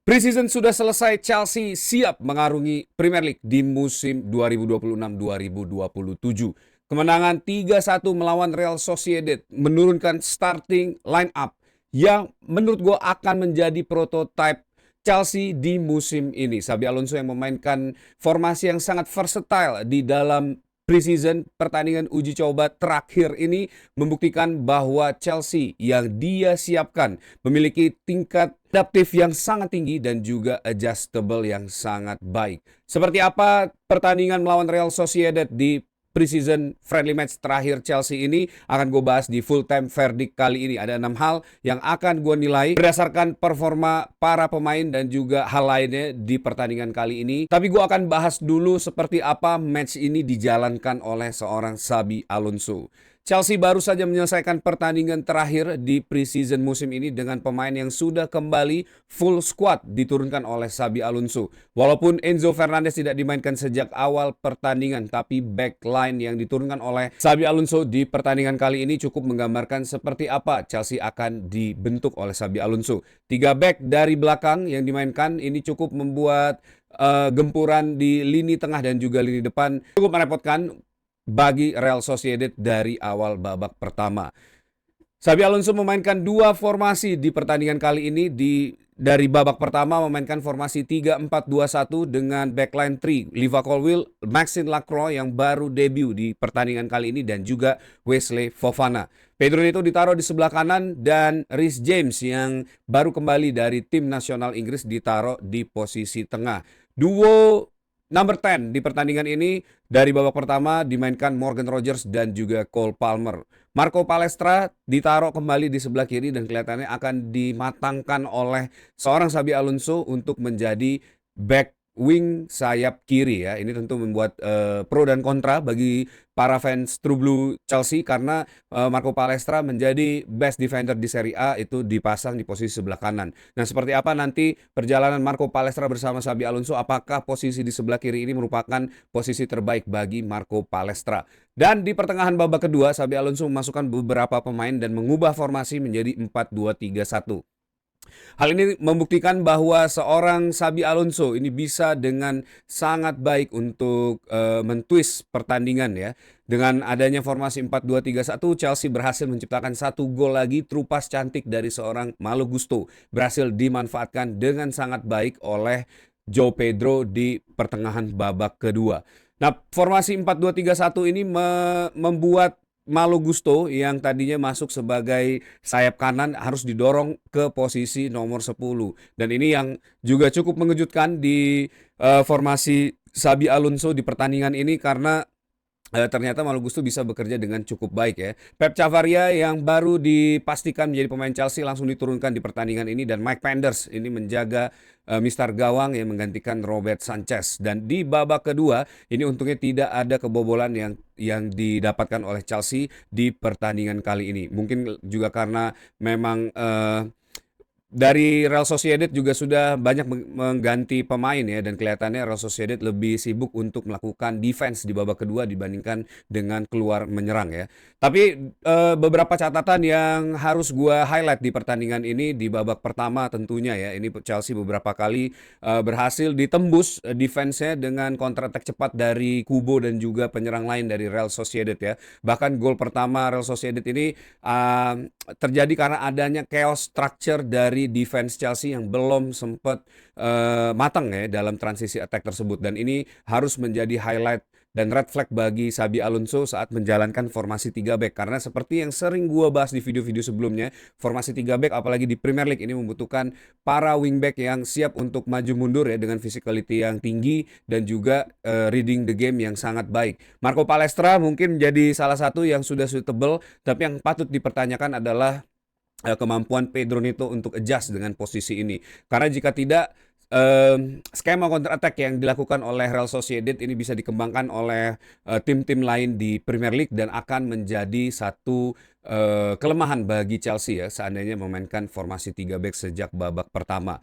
Preseason sudah selesai, Chelsea siap mengarungi Premier League di musim 2026-2027. Kemenangan 3-1 melawan Real Sociedad menurunkan starting line up yang menurut gue akan menjadi prototipe Chelsea di musim ini. Xabi Alonso yang memainkan formasi yang sangat versatile di dalam preseason pertandingan uji coba terakhir ini membuktikan bahwa Chelsea yang dia siapkan memiliki tingkat adaptif yang sangat tinggi dan juga adjustable yang sangat baik. Seperti apa pertandingan melawan Real Sociedad di preseason friendly match terakhir Chelsea ini akan gue bahas di full time verdict kali ini. Ada 6 hal yang akan gue nilai berdasarkan performa para pemain dan juga hal lainnya di pertandingan kali ini. Tapi gue akan bahas dulu seperti apa match ini dijalankan oleh seorang Xabi Alonso. Chelsea baru saja menyelesaikan pertandingan terakhir di preseason musim ini dengan pemain yang sudah kembali full squad diturunkan oleh Xabi Alonso. Walaupun Enzo Fernandez tidak dimainkan sejak awal pertandingan, tapi backline yang diturunkan oleh Xabi Alonso di pertandingan kali ini cukup menggambarkan seperti apa Chelsea akan dibentuk oleh Xabi Alonso. 3 back dari belakang yang dimainkan ini cukup membuat gempuran di lini tengah dan juga lini depan cukup merepotkan bagi Real Sociedad dari awal babak pertama. Xabi Alonso memainkan 2 formasi di pertandingan kali ini. Dari babak pertama memainkan formasi 3-4-2-1 dengan backline 3 Liva Colwill, Maxime Lacroix yang baru debut di pertandingan kali ini dan juga Wesley Fofana. Pedro Neto ditaruh di sebelah kanan dan Reece James yang baru kembali dari tim nasional Inggris ditaruh di posisi tengah. Duo number 10 di pertandingan ini dari babak pertama dimainkan Morgan Rogers dan juga Cole Palmer. Marco Palestra ditaruh kembali di sebelah kiri dan kelihatannya akan dimatangkan oleh seorang Xabi Alonso untuk menjadi back wing sayap kiri ya. Ini tentu membuat pro dan kontra bagi para fans True Blue Chelsea karena Marco Palestra menjadi best defender di Serie A itu dipasang di posisi sebelah kanan. Nah, seperti apa nanti perjalanan Marco Palestra bersama Xabi Alonso? Apakah posisi di sebelah kiri ini merupakan posisi terbaik bagi Marco Palestra? Dan di pertengahan babak kedua, Xabi Alonso memasukkan beberapa pemain dan mengubah formasi menjadi 4-2-3-1. Hal ini membuktikan bahwa seorang Xabi Alonso ini bisa dengan sangat baik untuk mentwist pertandingan ya. Dengan adanya formasi 4-2-3-1, Chelsea berhasil menciptakan 1 gol lagi. True pass cantik dari seorang Malo Gusto berhasil dimanfaatkan dengan sangat baik oleh João Pedro di pertengahan babak kedua. Nah, formasi 4-2-3-1 ini membuat Malo Gusto yang tadinya masuk sebagai sayap kanan harus didorong ke posisi nomor 10. Dan ini yang juga cukup mengejutkan di formasi Xabi Alonso di pertandingan ini karena ternyata Malo Gusto bisa bekerja dengan cukup baik ya. Pep Chavaria yang baru dipastikan menjadi pemain Chelsea langsung diturunkan di pertandingan ini dan Mike Penders ini menjaga Mister Gawang yang menggantikan Robert Sanchez. Dan di babak kedua ini untungnya tidak ada kebobolan yang didapatkan oleh Chelsea di pertandingan kali ini. Mungkin juga karena memang dari Real Sociedad juga sudah banyak mengganti pemain ya dan kelihatannya Real Sociedad lebih sibuk untuk melakukan defense di babak kedua dibandingkan dengan keluar menyerang ya. Tapi beberapa catatan yang harus gua highlight di pertandingan ini di babak pertama tentunya ya. Ini Chelsea beberapa kali berhasil ditembus defense-nya dengan counter attack cepat dari Kubo dan juga penyerang lain dari Real Sociedad ya. Bahkan gol pertama Real Sociedad ini terjadi karena adanya chaos structure dari defense Chelsea yang belum sempat matang ya dalam transisi attack tersebut dan ini harus menjadi highlight dan red flag bagi Xabi Alonso saat menjalankan formasi 3 back karena seperti yang sering gua bahas di video-video sebelumnya, formasi 3 back apalagi di Premier League ini membutuhkan para wingback yang siap untuk maju mundur ya dengan physicality yang tinggi dan juga reading the game yang sangat baik. Marco Palestra mungkin menjadi salah satu yang sudah suitable, tapi yang patut dipertanyakan adalah kemampuan Pedro Neto untuk adjust dengan posisi ini. Karena jika tidak, skema counter attack yang dilakukan oleh Real Sociedad ini bisa dikembangkan oleh tim-tim lain di Premier League dan akan menjadi satu kelemahan bagi Chelsea ya seandainya memainkan formasi 3 back sejak babak pertama.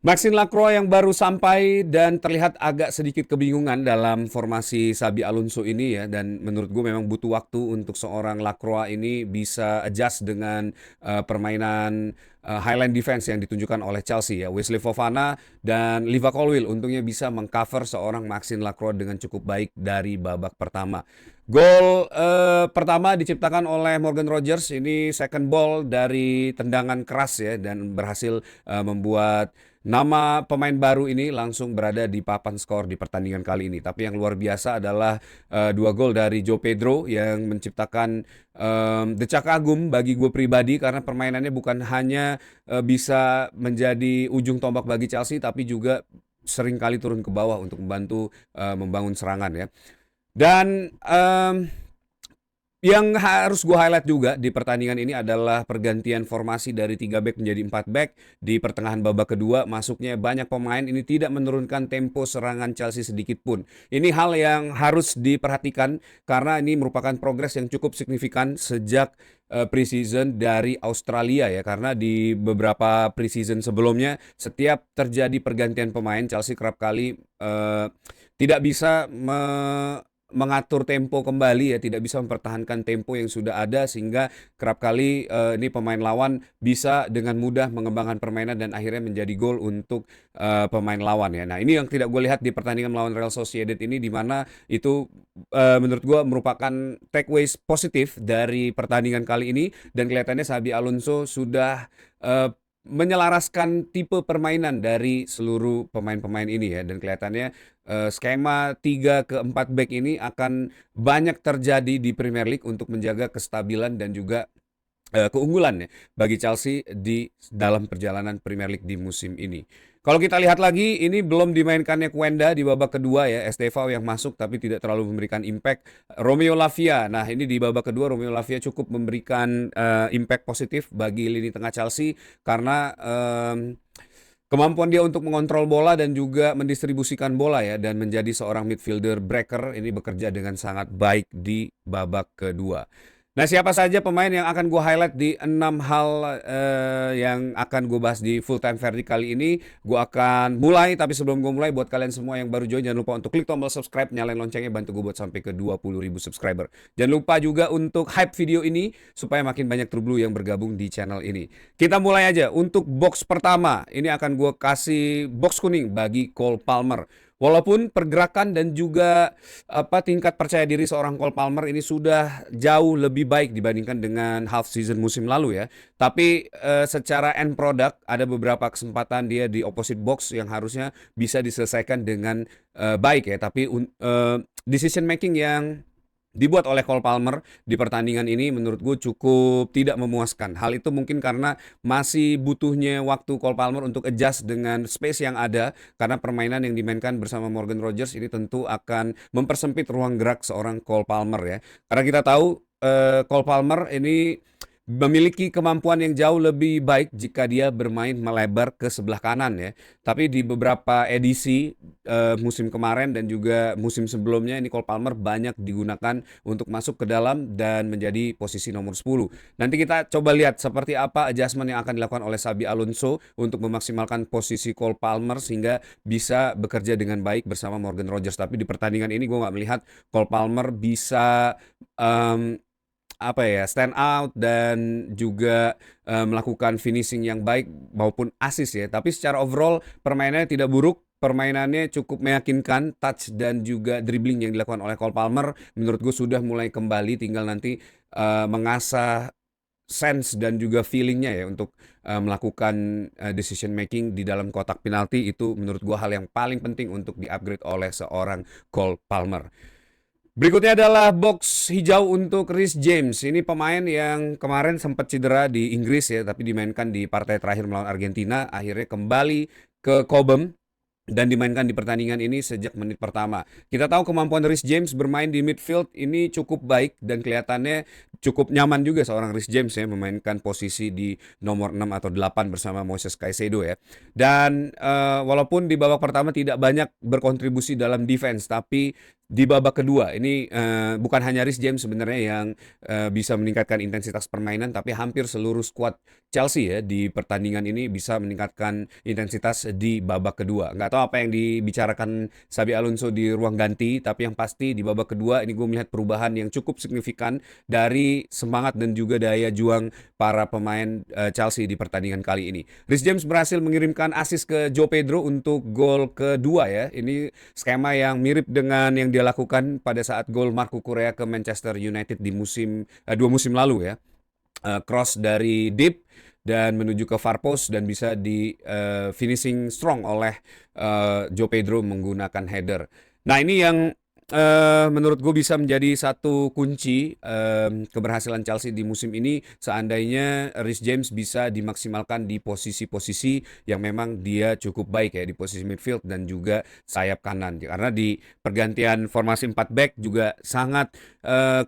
Maxine Lacroix yang baru sampai dan terlihat agak sedikit kebingungan dalam formasi Xabi Alonso ini ya, dan menurut gue memang butuh waktu untuk seorang Lacroix ini bisa adjust dengan permainan highline defense yang ditunjukkan oleh Chelsea ya. Wesley Fofana dan Liva Colwill untungnya bisa mengcover seorang Maxine Lacroix dengan cukup baik dari babak pertama. Gol pertama diciptakan oleh Morgan Rogers, ini second ball dari tendangan keras ya, dan berhasil membuat nama pemain baru ini langsung berada di papan skor di pertandingan kali ini. Tapi yang luar biasa adalah dua gol dari Joe Pedro yang menciptakan decak kagum bagi gue pribadi, karena permainannya bukan hanya bisa menjadi ujung tombak bagi Chelsea, tapi juga sering kali turun ke bawah untuk membantu membangun serangan ya. Dan yang harus gue highlight juga di pertandingan ini adalah pergantian formasi dari 3 back menjadi 4 back di pertengahan babak kedua. Masuknya banyak pemain ini tidak menurunkan tempo serangan Chelsea sedikit pun. Ini hal yang harus diperhatikan karena ini merupakan progres yang cukup signifikan sejak preseason dari Australia ya. Karena di beberapa preseason sebelumnya setiap terjadi pergantian pemain, Chelsea kerap kali tidak bisa mengatur tempo kembali ya, tidak bisa mempertahankan tempo yang sudah ada, sehingga kerap kali ini pemain lawan bisa dengan mudah mengembangkan permainan dan akhirnya menjadi gol untuk pemain lawan ya. Nah, ini yang tidak gue lihat di pertandingan melawan Real Sociedad ini, di mana itu menurut gue merupakan takeaways positif dari pertandingan kali ini, dan kelihatannya Xabi Alonso sudah menyelaraskan tipe permainan dari seluruh pemain-pemain ini ya, dan kelihatannya skema 3 ke 4 back ini akan banyak terjadi di Premier League untuk menjaga kestabilan dan juga keunggulan ya bagi Chelsea di dalam perjalanan Premier League di musim ini. Kalau kita lihat lagi, ini belum dimainkannya Kwenda di babak kedua ya, Estevao yang masuk tapi tidak terlalu memberikan impact. Romeo Lavia, nah ini di babak kedua Romeo Lavia cukup memberikan impact positif bagi lini tengah Chelsea, karena kemampuan dia untuk mengontrol bola dan juga mendistribusikan bola ya, dan menjadi seorang midfielder breaker ini bekerja dengan sangat baik di babak kedua. Nah, siapa saja pemain yang akan gue highlight di 6 hal yang akan gue bahas di Full Time Verdict kali ini. Gue akan mulai, tapi sebelum gue mulai, buat kalian semua yang baru join, jangan lupa untuk klik tombol subscribe, nyalain loncengnya, bantu gue buat sampai ke 20.000 subscriber. Jangan lupa juga untuk hype video ini supaya makin banyak True Blue yang bergabung di channel ini. Kita mulai aja. Untuk box pertama, ini akan gue kasih box kuning bagi Cole Palmer. Walaupun pergerakan dan juga tingkat percaya diri seorang Cole Palmer ini sudah jauh lebih baik dibandingkan dengan half season musim lalu ya. Tapi secara end product ada beberapa kesempatan dia di opposite box yang harusnya bisa diselesaikan dengan baik ya. Tapi decision making yang dibuat oleh Cole Palmer di pertandingan ini menurut gue cukup tidak memuaskan. Hal itu mungkin karena masih butuhnya waktu Cole Palmer untuk adjust dengan space yang ada, karena permainan yang dimainkan bersama Morgan Rogers ini tentu akan mempersempit ruang gerak seorang Cole Palmer ya. Karena kita tahu Cole Palmer ini memiliki kemampuan yang jauh lebih baik jika dia bermain melebar ke sebelah kanan ya. Tapi di beberapa edisi musim kemarin dan juga musim sebelumnya, ini Cole Palmer banyak digunakan untuk masuk ke dalam dan menjadi posisi nomor 10. Nanti kita coba lihat seperti apa adjustment yang akan dilakukan oleh Xabi Alonso untuk memaksimalkan posisi Cole Palmer sehingga bisa bekerja dengan baik bersama Morgan Rogers. Tapi di pertandingan ini gue nggak melihat Cole Palmer bisa stand out dan juga melakukan finishing yang baik maupun assist ya. Tapi secara overall permainannya tidak buruk. Permainannya cukup meyakinkan, touch dan juga dribbling yang dilakukan oleh Cole Palmer menurut gue sudah mulai kembali, tinggal nanti mengasah sense dan juga feelingnya ya untuk melakukan decision making di dalam kotak penalti. Itu menurut gue hal yang paling penting untuk di-upgrade oleh seorang Cole Palmer. Berikutnya adalah box hijau untuk Reece James. Ini pemain yang kemarin sempat cedera di Inggris ya, tapi dimainkan di partai terakhir melawan Argentina. Akhirnya kembali ke Cobham dan dimainkan di pertandingan ini sejak menit pertama. Kita tahu kemampuan Reece James bermain di midfield ini cukup baik dan kelihatannya cukup nyaman juga seorang Reece James ya memainkan posisi di nomor 6 atau 8 bersama Moises Caicedo ya. Dan walaupun di babak pertama tidak banyak berkontribusi dalam defense, tapi di babak kedua. Ini bukan hanya Reece James sebenarnya yang bisa meningkatkan intensitas permainan, tapi hampir seluruh skuad Chelsea ya di pertandingan ini bisa meningkatkan intensitas di babak kedua. Nggak tahu apa yang dibicarakan Xabi Alonso di ruang ganti, tapi yang pasti di babak kedua ini gue melihat perubahan yang cukup signifikan dari semangat dan juga daya juang para pemain Chelsea di pertandingan kali ini. Reece James berhasil mengirimkan assist ke Joe Pedro untuk gol kedua ya. Ini skema yang mirip dengan yang dia lakukan pada saat gol Marco Correa ke Manchester United di dua musim lalu ya. Cross dari deep dan menuju ke far post dan bisa di finishing strong oleh Joe Pedro menggunakan header. Nah ini yang menurut gue bisa menjadi satu kunci keberhasilan Chelsea di musim ini seandainya Reece James bisa dimaksimalkan di posisi-posisi yang memang dia cukup baik ya di posisi midfield dan juga sayap kanan karena di pergantian formasi 4 back juga sangat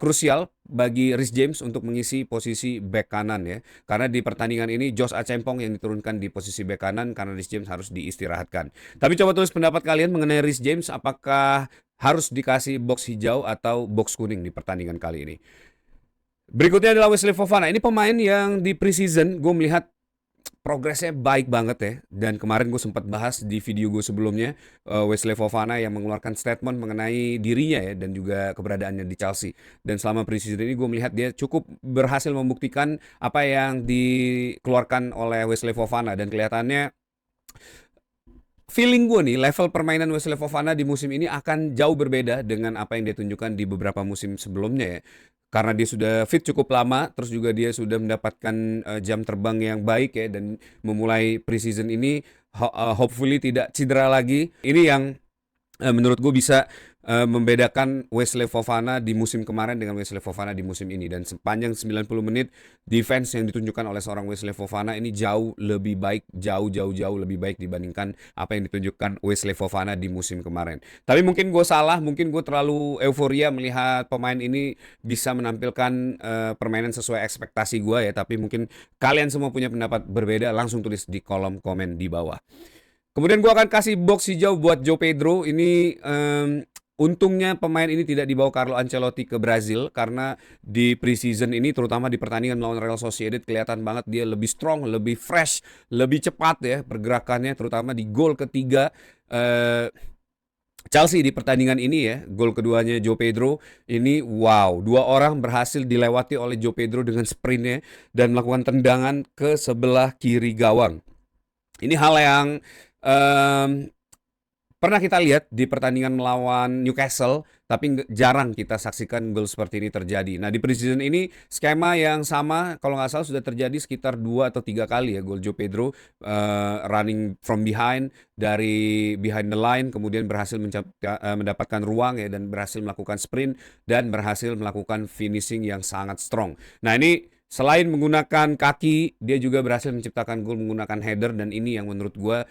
krusial bagi Reece James untuk mengisi posisi back kanan ya karena di pertandingan ini Josh Achampong yang diturunkan di posisi back kanan karena Reece James harus diistirahatkan. Tapi coba tulis pendapat kalian mengenai Reece James, apakah harus dikasih box hijau atau box kuning di pertandingan kali ini. Berikutnya adalah Wesley Fofana. Ini pemain yang di preseason gue melihat progresnya baik banget ya. Dan kemarin gue sempat bahas di video gue sebelumnya Wesley Fofana yang mengeluarkan statement mengenai dirinya ya dan juga keberadaannya di Chelsea. Dan selama preseason ini gue melihat dia cukup berhasil membuktikan apa yang dikeluarkan oleh Wesley Fofana dan kelihatannya feeling gue nih, level permainan Wesley Fofana di musim ini akan jauh berbeda dengan apa yang dia tunjukkan di beberapa musim sebelumnya ya. Karena dia sudah fit cukup lama, terus juga dia sudah mendapatkan jam terbang yang baik ya dan memulai preseason ini hopefully tidak cedera lagi. Ini yang menurut gue bisa membedakan Wesley Fofana di musim kemarin dengan Wesley Fofana di musim ini. Dan sepanjang 90 menit defense yang ditunjukkan oleh seorang Wesley Fofana ini jauh lebih baik, jauh lebih baik dibandingkan apa yang ditunjukkan Wesley Fofana di musim kemarin. Tapi mungkin gue salah, mungkin gue terlalu euforia melihat pemain ini bisa menampilkan permainan sesuai ekspektasi gue ya. Tapi mungkin kalian semua punya pendapat berbeda, langsung tulis di kolom komen di bawah. Kemudian gue akan kasih box hijau buat Joe Pedro. Ini untungnya pemain ini tidak dibawa Carlo Ancelotti ke Brazil karena di preseason ini terutama di pertandingan melawan Real Sociedad kelihatan banget dia lebih strong, lebih fresh, lebih cepat ya pergerakannya terutama di gol ketiga Chelsea di pertandingan ini ya. Gol keduanya Joe Pedro ini wow, dua orang berhasil dilewati oleh Joe Pedro dengan sprintnya dan melakukan tendangan ke sebelah kiri gawang. Ini hal yang pernah kita lihat di pertandingan melawan Newcastle, tapi jarang kita saksikan gol seperti ini terjadi. Nah di preseason ini skema yang sama kalau nggak salah sudah terjadi sekitar 2 atau 3 kali ya gol Joe Pedro running from behind dari behind the line kemudian berhasil mendapatkan ruang ya dan berhasil melakukan sprint dan berhasil melakukan finishing yang sangat strong. Nah ini selain menggunakan kaki, dia juga berhasil menciptakan gol menggunakan header dan ini yang menurut gue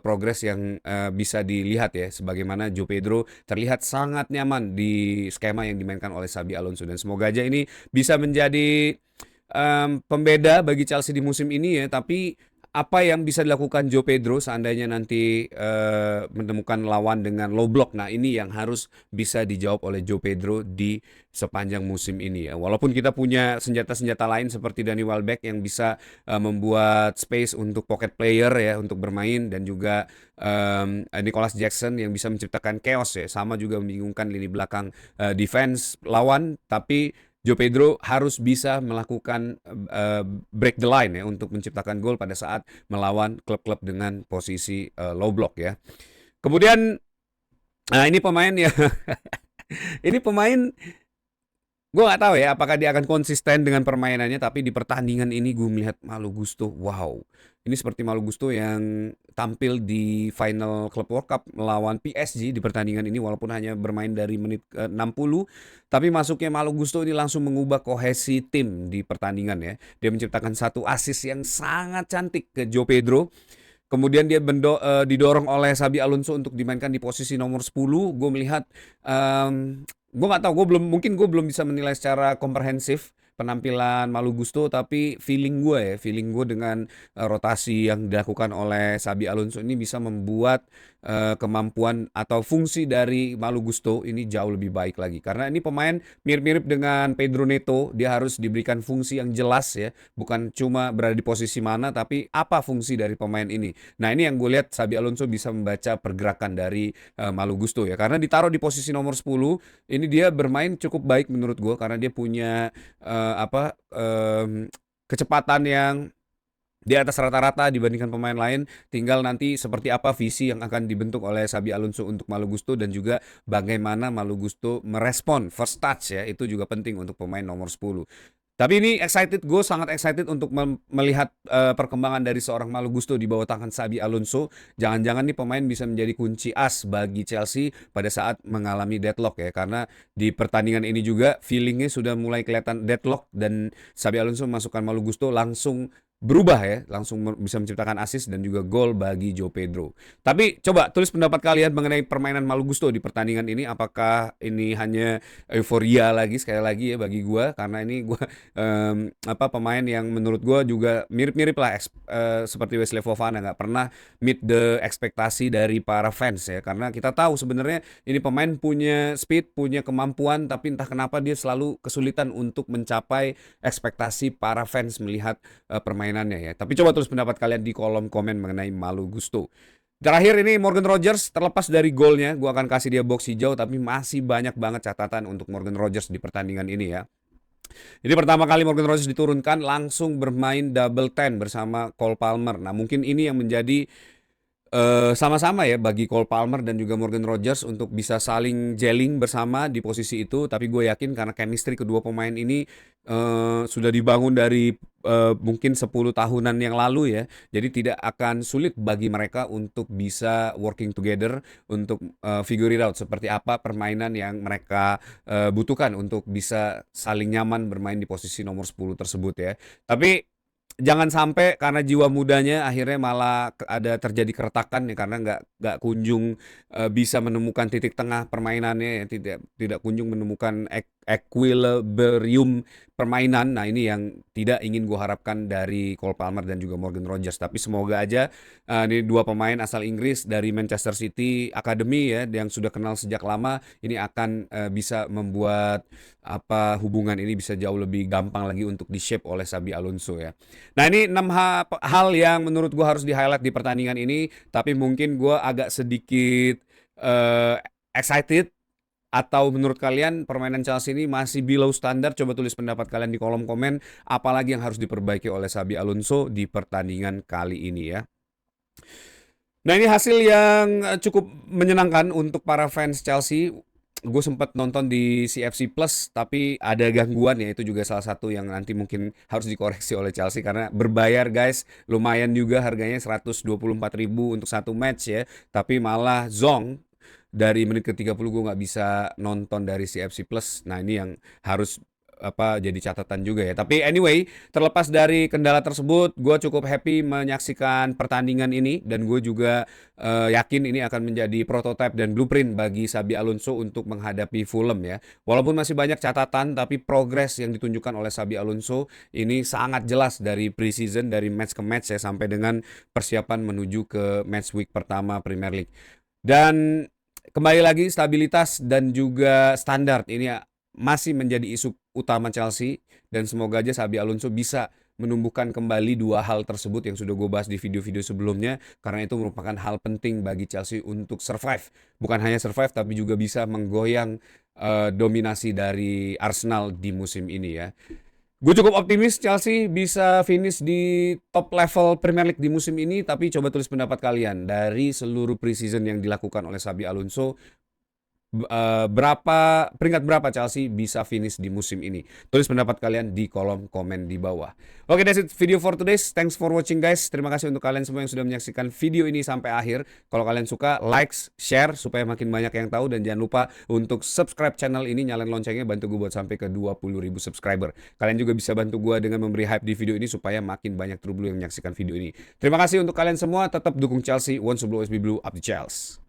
progres yang bisa dilihat ya. Sebagaimana Joe Pedro terlihat sangat nyaman di skema yang dimainkan oleh Xabi Alonso dan semoga aja ini bisa menjadi pembeda bagi Chelsea di musim ini ya. Tapi apa yang bisa dilakukan Joe Pedro seandainya nanti menemukan lawan dengan low block. Nah ini yang harus bisa dijawab oleh Joe Pedro di sepanjang musim ini ya. Walaupun kita punya senjata-senjata lain seperti Danny Welbeck yang bisa membuat space untuk pocket player ya untuk bermain dan juga Nicholas Jackson yang bisa menciptakan chaos ya. Sama juga membingungkan lini belakang defense lawan, tapi Joe Pedro harus bisa melakukan break the line ya untuk menciptakan gol pada saat melawan klub-klub dengan posisi low block ya. Kemudian ini pemain ya ini pemain gue nggak tahu ya apakah dia akan konsisten dengan permainannya, tapi di pertandingan ini gue melihat Malo Gusto. Wow, ini seperti Malo Gusto yang tampil di final Club World Cup melawan PSG di pertandingan ini walaupun hanya bermain dari menit 60, tapi masuknya Malo Gusto ini langsung mengubah kohesi tim di pertandingan ya. Dia menciptakan satu assist yang sangat cantik ke Joe Pedro. Kemudian dia didorong oleh Xabi Alonso untuk dimainkan di posisi nomor 10. Gue melihat gue nggak tahu, mungkin gue belum bisa menilai secara komprehensif penampilan Malo Gusto, tapi feeling gue dengan rotasi yang dilakukan oleh Xabi Alonso ini bisa membuat kemampuan atau fungsi dari Malo Gusto ini jauh lebih baik lagi. Karena ini pemain mirip-mirip dengan Pedro Neto, dia harus diberikan fungsi yang jelas ya, bukan cuma berada di posisi mana, tapi apa fungsi dari pemain ini. Nah ini yang gue lihat Xabi Alonso bisa membaca pergerakan dari Malo Gusto ya, karena ditaruh di posisi nomor 10, ini dia bermain cukup baik menurut gue karena dia punya kecepatan yang di atas rata-rata dibandingkan pemain lain. Tinggal nanti seperti apa visi yang akan dibentuk oleh Xabi Alonso untuk Malo Gusto dan juga bagaimana Malo Gusto merespon first touch ya, itu juga penting untuk pemain nomor 10. Tapi ini gue sangat excited untuk melihat perkembangan dari seorang Malo Gusto di bawah tangan Xabi Alonso. Jangan-jangan nih pemain bisa menjadi kunci as bagi Chelsea pada saat mengalami deadlock ya. Karena di pertandingan ini juga feelingnya sudah mulai kelihatan deadlock dan Xabi Alonso memasukkan Malo Gusto langsung berubah ya, langsung bisa menciptakan assist dan juga gol bagi João Pedro. Tapi coba tulis pendapat kalian mengenai permainan Malo Gusto di pertandingan ini. Apakah ini hanya euforia lagi sekali lagi ya bagi gue, karena ini gue pemain yang menurut gue juga mirip-mirip lah seperti Wesley Fofana, nggak pernah meet the ekspektasi dari para fans ya, karena kita tahu sebenarnya ini pemain punya speed, punya kemampuan, tapi entah kenapa dia selalu kesulitan untuk mencapai ekspektasi para fans melihat permainannya ya. Tapi coba tulis pendapat kalian di kolom komen mengenai Malo Gusto. Terakhir ini Morgan Rogers, terlepas dari golnya, gue akan kasih dia box hijau, tapi masih banyak banget catatan untuk Morgan Rogers di pertandingan ini ya. Jadi pertama kali Morgan Rogers diturunkan langsung bermain double 10 bersama Cole Palmer. Nah mungkin ini yang menjadi sama-sama ya bagi Cole Palmer dan juga Morgan Rogers untuk bisa saling gelling bersama di posisi itu. Tapi gue yakin karena chemistry kedua pemain ini sudah dibangun dari mungkin 10 tahunan yang lalu ya. Jadi tidak akan sulit bagi mereka untuk bisa working together untuk figure it out seperti apa permainan yang mereka butuhkan untuk bisa saling nyaman bermain di posisi nomor 10 tersebut ya. Tapi jangan sampai karena jiwa mudanya akhirnya malah ada terjadi keretakan ya, karena nggak kunjung bisa menemukan titik tengah permainannya ya, tidak kunjung menemukan equilibrium permainan. Nah ini yang tidak ingin gue harapkan dari Cole Palmer dan juga Morgan Rogers. Tapi semoga aja ini dua pemain asal Inggris dari Manchester City Academy ya, yang sudah kenal sejak lama, ini akan bisa membuat hubungan ini bisa jauh lebih gampang lagi untuk di-shape oleh Xabi Alonso ya. Nah ini 6 hal yang menurut gue harus di-highlight di pertandingan ini. Tapi mungkin gue agak sedikit excited. Atau menurut kalian permainan Chelsea ini masih below standar? Coba tulis pendapat kalian di kolom komen. Apalagi yang harus diperbaiki oleh Xabi Alonso di pertandingan kali ini ya. Nah ini hasil yang cukup menyenangkan untuk para fans Chelsea. Gue sempat nonton di CFC Plus, tapi ada gangguan ya, itu juga salah satu yang nanti mungkin harus dikoreksi oleh Chelsea karena berbayar guys, lumayan juga harganya 124.000 untuk satu match ya, tapi malah zonk dari menit ke-30 gue nggak bisa nonton dari CFC Plus. Nah ini yang harus jadi catatan juga ya. Tapi anyway, terlepas dari kendala tersebut, gue cukup happy menyaksikan pertandingan ini dan gue juga yakin ini akan menjadi prototipe dan blueprint bagi Xabi Alonso untuk menghadapi Fulham ya. Walaupun masih banyak catatan, tapi progres yang ditunjukkan oleh Xabi Alonso ini sangat jelas dari preseason, dari match ke match ya, sampai dengan persiapan menuju ke match week pertama Premier League. Dan kembali lagi stabilitas dan juga standar ini masih menjadi isu utama Chelsea, dan semoga aja Xabi Alonso bisa menumbuhkan kembali dua hal tersebut yang sudah gue bahas di video-video sebelumnya, karena itu merupakan hal penting bagi Chelsea untuk survive. Bukan hanya survive tapi juga bisa menggoyang dominasi dari Arsenal di musim ini ya. Gue cukup optimis Chelsea bisa finish di top level Premier League di musim ini, tapi coba tulis pendapat kalian dari seluruh preseason yang dilakukan oleh Xabi Alonso. Peringkat berapa Chelsea bisa finish di musim ini? Tulis pendapat kalian di kolom komen di bawah. Oke, that's it video for today. Thanks for watching guys. Terima kasih untuk kalian semua yang sudah menyaksikan video ini sampai akhir. Kalau kalian suka, like, share supaya makin banyak yang tahu, dan jangan lupa untuk subscribe channel ini, nyalain loncengnya, bantu gue buat sampai ke 20.000 subscriber. Kalian juga bisa bantu gue dengan memberi hype di video ini supaya makin banyak True Blue yang menyaksikan video ini. Terima kasih untuk kalian semua. Tetap dukung Chelsea. One Blue, always be blue. Up the Chelsea.